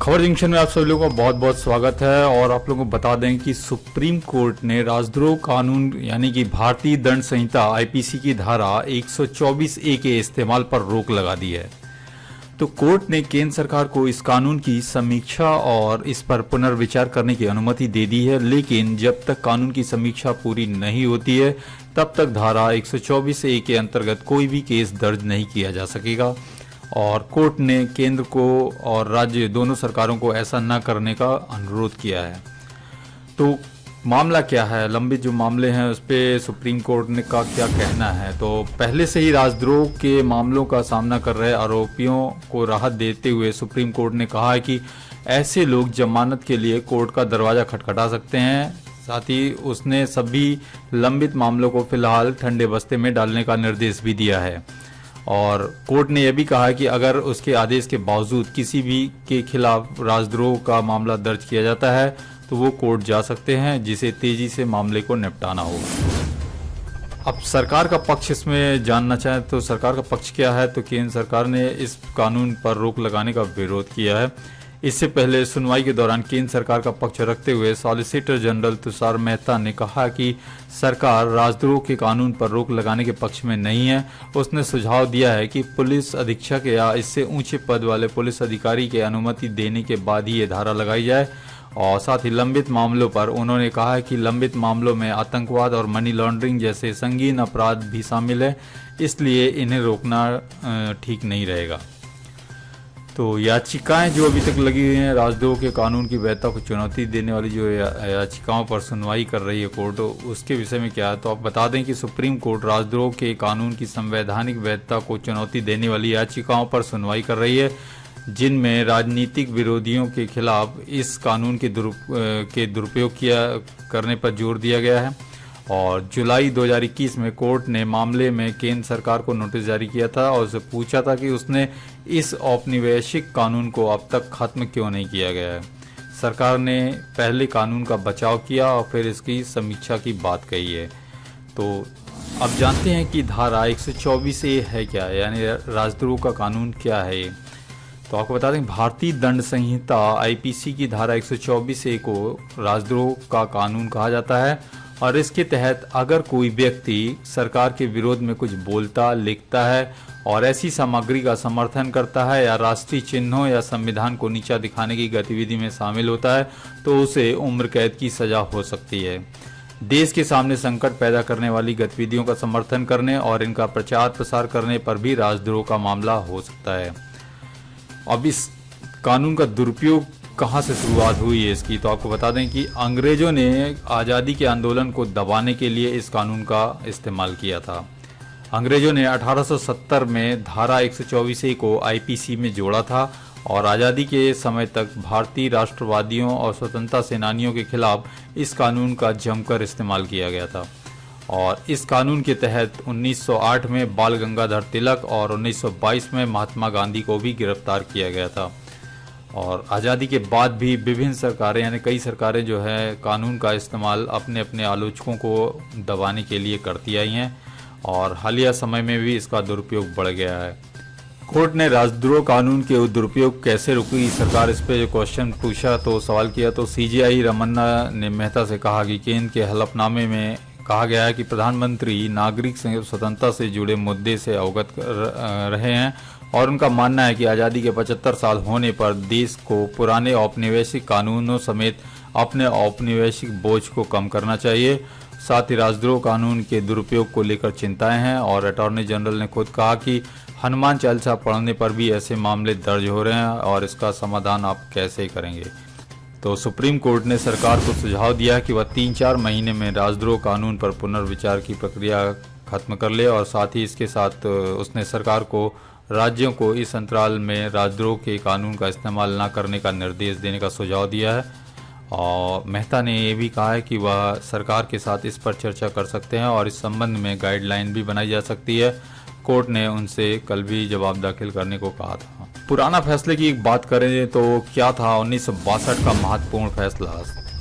खबर जंक्शन में आप सभी लोगों का बहुत बहुत स्वागत है। और आप लोगों को बता दें कि सुप्रीम कोर्ट ने राजद्रोह कानून यानी कि भारतीय दंड संहिता आईपीसी की धारा 124A के इस्तेमाल पर रोक लगा दी है। तो कोर्ट ने केंद्र सरकार को इस कानून की समीक्षा और इस पर पुनर्विचार करने की अनुमति दे दी है, लेकिन जब तक कानून की समीक्षा पूरी नहीं होती है तब तक धारा 124A के अंतर्गत कोई भी केस दर्ज नहीं किया जा सकेगा। और कोर्ट ने केंद्र को और राज्य दोनों सरकारों को ऐसा न करने का अनुरोध किया है। तो मामला क्या है, लंबित जो मामले हैं उस पर सुप्रीम कोर्ट ने का क्या कहना है। तो पहले से ही राजद्रोह के मामलों का सामना कर रहे आरोपियों को राहत देते हुए सुप्रीम कोर्ट ने कहा है कि ऐसे लोग जमानत के लिए कोर्ट का दरवाज़ा खटखटा सकते हैं। साथ ही उसने सभी लंबित मामलों को फिलहाल ठंडे बस्ते में डालने का निर्देश भी दिया है। और कोर्ट ने यह भी कहा कि अगर उसके आदेश के बावजूद किसी भी के खिलाफ राजद्रोह का मामला दर्ज किया जाता है तो वो कोर्ट जा सकते हैं, जिसे तेजी से मामले को निपटाना होगा। अब सरकार का पक्ष इसमें जानना चाहें तो सरकार का पक्ष क्या है। तो केंद्र सरकार ने इस कानून पर रोक लगाने का विरोध किया है। इससे पहले सुनवाई के दौरान केंद्र सरकार का पक्ष रखते हुए सॉलिसिटर जनरल तुषार मेहता ने कहा कि सरकार राजद्रोह के कानून पर रोक लगाने के पक्ष में नहीं है। उसने सुझाव दिया है कि पुलिस अधीक्षक या इससे ऊंचे पद वाले पुलिस अधिकारी के अनुमति देने के बाद ही ये धारा लगाई जाए। और साथ ही लंबित मामलों पर उन्होंने कहा है कि लंबित मामलों में आतंकवाद और मनी लॉन्ड्रिंग जैसे संगीन अपराध भी शामिल है, इसलिए इन्हें रोकना ठीक नहीं रहेगा। तो याचिकाएं जो अभी तक लगी हुई हैं राजद्रोह के कानून की वैधता को चुनौती देने वाली जो याचिकाओं पर सुनवाई कर रही है कोर्ट, उसके विषय में क्या है। तो आप बता दें कि सुप्रीम कोर्ट राजद्रोह के कानून की संवैधानिक वैधता को चुनौती देने वाली याचिकाओं पर सुनवाई कर रही है, जिनमें राजनीतिक विरोधियों के खिलाफ इस कानून के दुरुपयोग करने पर जोर दिया गया है। और जुलाई 2021 में कोर्ट ने मामले में केंद्र सरकार को नोटिस जारी किया था और उससे पूछा था कि उसने इस औपनिवेशिक कानून को अब तक खत्म क्यों नहीं किया गया है। सरकार ने पहले कानून का बचाव किया और फिर इसकी समीक्षा की बात कही है। तो अब जानते हैं कि धारा 124A है क्या, यानी राजद्रोह का कानून क्या है ये। तो आपको बता दें भारतीय दंड संहिता आईपीसी की धारा 124A को राजद्रोह का कानून कहा जाता है। और इसके तहत अगर कोई व्यक्ति सरकार के विरोध में कुछ बोलता लिखता है और ऐसी सामग्री का समर्थन करता है या राष्ट्रीय चिन्हों या संविधान को नीचा दिखाने की गतिविधि में शामिल होता है तो उसे उम्र कैद की सजा हो सकती है। देश के सामने संकट पैदा करने वाली गतिविधियों का समर्थन करने और इनका प्रचार प्रसार करने पर भी राजद्रोह का मामला हो सकता है। अब इस कानून का दुरुपयोग कहाँ से शुरुआत हुई है इसकी, तो आपको बता दें कि अंग्रेजों ने आज़ादी के आंदोलन को दबाने के लिए इस कानून का इस्तेमाल किया था। अंग्रेजों ने 1870 में धारा 124A को आईपीसी में जोड़ा था और आज़ादी के समय तक भारतीय राष्ट्रवादियों और स्वतंत्रता सेनानियों के खिलाफ इस कानून का जमकर इस्तेमाल किया गया था। और इस कानून के तहत 1908 में बाल गंगाधर तिलक और 1922 में महात्मा गांधी को भी गिरफ्तार किया गया था। और आज़ादी के बाद भी विभिन्न सरकारें यानी कई सरकारें जो है कानून का इस्तेमाल अपने अपने आलोचकों को दबाने के लिए करती आई हैं और हालिया समय में भी इसका दुरुपयोग बढ़ गया है। कोर्ट ने राजद्रोह कानून के दुरुपयोग कैसे रोकी सरकार, इस पे जो क्वेश्चन पूछा तो सवाल किया तो सीजेआई रमन्ना ने मेहता से कहा कि केंद्र के हलफनामे में कहा गया है कि प्रधानमंत्री नागरिक स्वतंत्रता से जुड़े मुद्दे से अवगत रहे हैं और उनका मानना है कि आज़ादी के 75 साल होने पर देश को पुराने औपनिवेशिक कानूनों समेत अपने औपनिवेशिक बोझ को कम करना चाहिए। साथ ही राजद्रोह कानून के दुरुपयोग को लेकर चिंताएं हैं और अटॉर्नी जनरल ने खुद कहा कि हनुमान चालीसा पढ़ने पर भी ऐसे मामले दर्ज हो रहे हैं और इसका समाधान आप कैसे करेंगे। तो सुप्रीम कोर्ट ने सरकार को सुझाव दिया कि वह 3-4 महीने में राजद्रोह कानून पर पुनर्विचार की प्रक्रिया खत्म कर ले और साथ ही इसके साथ उसने सरकार को राज्यों को इस अंतराल में राजद्रोह के कानून का इस्तेमाल न करने का निर्देश देने का सुझाव दिया है। और मेहता ने ये भी कहा है कि वह सरकार के साथ इस पर चर्चा कर सकते हैं और इस संबंध में गाइडलाइन भी बनाई जा सकती है। कोर्ट ने उनसे कल भी जवाब दाखिल करने को कहा था। पुराना फैसले की एक बात करें तो क्या था 1962 का महत्वपूर्ण फैसला।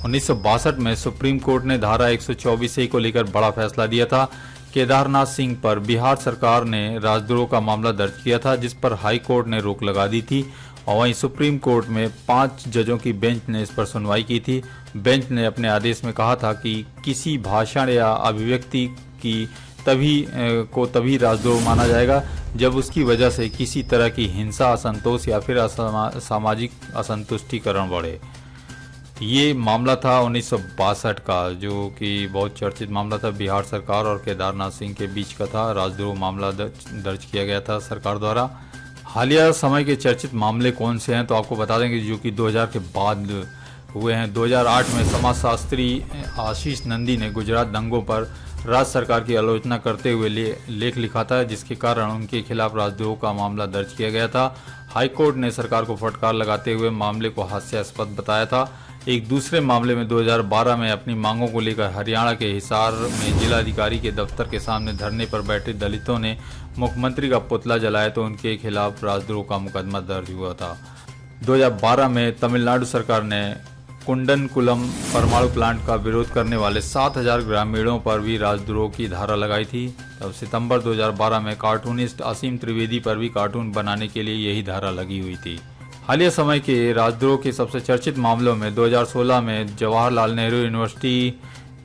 1962 में सुप्रीम कोर्ट ने धारा 124A को लेकर बड़ा फैसला दिया था केदारनाथ सिंह पर बिहार सरकार ने राजद्रोह का मामला दर्ज किया था, जिस पर हाई कोर्ट ने रोक लगा दी थी। और वहीं सुप्रीम कोर्ट में 5 जजों की बेंच ने इस पर सुनवाई की थी। बेंच ने अपने आदेश में कहा था कि किसी भाषण या अभिव्यक्ति की तभी राजद्रोह माना जाएगा जब उसकी वजह से किसी तरह की हिंसा, असंतोष या फिर सामाजिक असंतुष्टिकरण बढ़े। ये मामला था 1962 का, जो कि बहुत चर्चित मामला था। बिहार सरकार और केदारनाथ सिंह के बीच का था। राजद्रोह मामला दर्ज किया गया था सरकार द्वारा। हालिया समय के चर्चित मामले कौन से हैं तो आपको बता देंगे, जो कि 2000 के बाद हुए हैं। 2008 में समाजशास्त्री आशीष नंदी ने गुजरात दंगों पर राज्य सरकार की आलोचना करते हुए लेख लिखा था, जिसके कारण उनके खिलाफ राजद्रोह का मामला दर्ज किया गया था। हाईकोर्ट ने सरकार को फटकार लगाते हुए मामले को हास्यास्पद बताया था। एक दूसरे मामले में 2012 में अपनी मांगों को लेकर हरियाणा के हिसार में जिलाधिकारी के दफ्तर के सामने धरने पर बैठे दलितों ने मुख्यमंत्री का पुतला जलाया तो उनके खिलाफ राजद्रोह का मुकदमा दर्ज हुआ था। 2012 में तमिलनाडु सरकार ने कुंडनकुलम परमाणु प्लांट का विरोध करने वाले 7000 ग्रामीणों पर भी राजद्रोह की धारा लगाई थी। तब सितंबर 2012 में कार्टूनिस्ट असीम त्रिवेदी पर भी कार्टून बनाने के लिए यही धारा लगी हुई थी। हालिया समय के राजद्रोह के सबसे चर्चित मामलों में 2016 में जवाहरलाल नेहरू यूनिवर्सिटी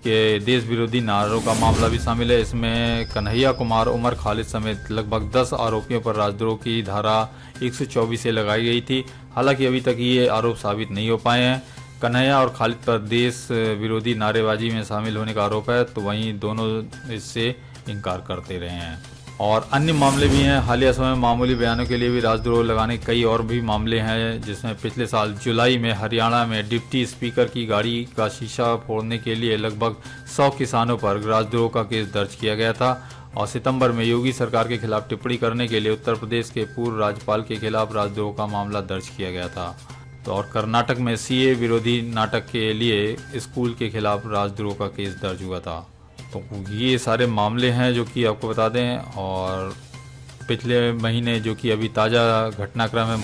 के देश विरोधी नारों का मामला भी शामिल है। इसमें कन्हैया कुमार, उमर खालिद समेत लगभग 10 आरोपियों पर राजद्रोह की धारा 124 से लगाई गई थी। हालांकि अभी तक ये आरोप साबित नहीं हो पाए हैं। कन्हैया और खालिद पर देश विरोधी नारेबाजी में शामिल होने का आरोप है, तो वहीं दोनों इससे इनकार करते रहे हैं। और अन्य मामले भी हैं। हालिया समय में मामूली बयानों के लिए भी राजद्रोह लगाने कई और भी मामले हैं, जिसमें पिछले साल जुलाई में हरियाणा में डिप्टी स्पीकर की गाड़ी का शीशा फोड़ने के लिए लगभग 100 किसानों पर राजद्रोह का केस दर्ज किया गया था। और सितंबर में योगी सरकार के खिलाफ टिप्पणी करने के लिए उत्तर प्रदेश के पूर्व राज्यपाल के खिलाफ राजद्रोह का मामला दर्ज किया गया था। तो और कर्नाटक में सीए विरोधी नाटक के लिए स्कूल के खिलाफ राजद्रोह का केस दर्ज हुआ था। तो ये सारे मामले हैं जो कि आपको बता दें। और पिछले महीने जो कि अभी ताज़ा घटनाक्रम है,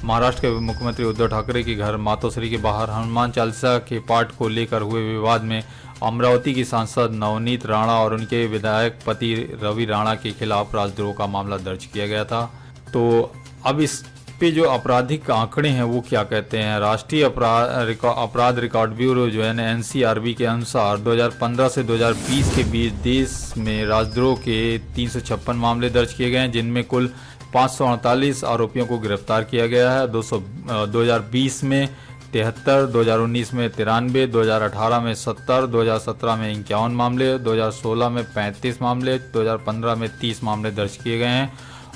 महाराष्ट्र के मुख्यमंत्री उद्धव ठाकरे के घर मातोश्री के बाहर हनुमान चालीसा के पाठ को लेकर हुए विवाद में अमरावती की सांसद नवनीत राणा और उनके विधायक पति रवि राणा के खिलाफ राजद्रोह का मामला दर्ज किया गया था। तो अब इस पे जो आपराधिक आंकड़े हैं वो क्या कहते हैं। राष्ट्रीय अपराध रिकॉर्ड ब्यूरो जो है एनसीआरबी के अनुसार 2015 से 2020 के बीच देश में राजद्रोह के 356 मामले दर्ज किए गए हैं, जिनमें कुल 548 आरोपियों को गिरफ्तार किया गया है। 2020 में 73, 2019 में 93, 2018 में 70, 2017 में 51 मामले, 2016 में 35 मामले, 2015 में 30 मामले दर्ज किए गए हैं।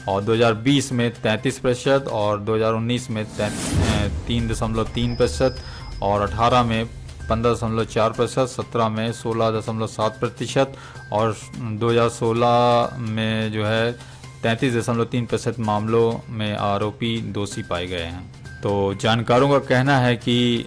और 2020 में 33% और 2019 में 3.3% और 18 में 15.4%, 17 में 16.7% और 2016 में जो है 33.3% मामलों में आरोपी दोषी पाए गए हैं। तो जानकारों का कहना है कि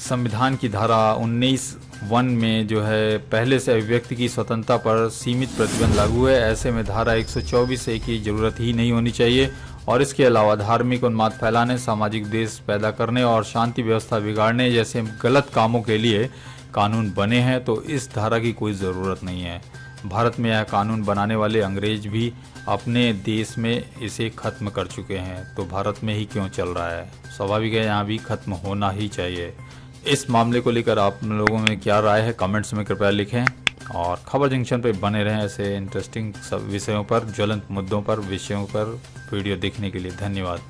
संविधान की धारा 19(1) में जो है पहले से अभिव्यक्ति की स्वतंत्रता पर सीमित प्रतिबंध लागू है। ऐसे में धारा 124A की जरूरत ही नहीं होनी चाहिए। और इसके अलावा धार्मिक उन्माद फैलाने, सामाजिक द्वेष पैदा करने और शांति व्यवस्था बिगाड़ने जैसे गलत कामों के लिए कानून बने हैं, तो इस धारा की कोई ज़रूरत नहीं है। भारत में यह कानून बनाने वाले अंग्रेज भी अपने देश में इसे खत्म कर चुके हैं, तो भारत में ही क्यों चल रहा है। स्वाभाविक है यहाँ भी खत्म होना ही चाहिए। इस मामले को लेकर आप लोगों में क्या राय है कमेंट्स में कृपया लिखें। और खबर जंक्शन पर बने रहें ऐसे इंटरेस्टिंग सब विषयों पर, ज्वलंत मुद्दों पर, विषयों पर वीडियो देखने के लिए। धन्यवाद।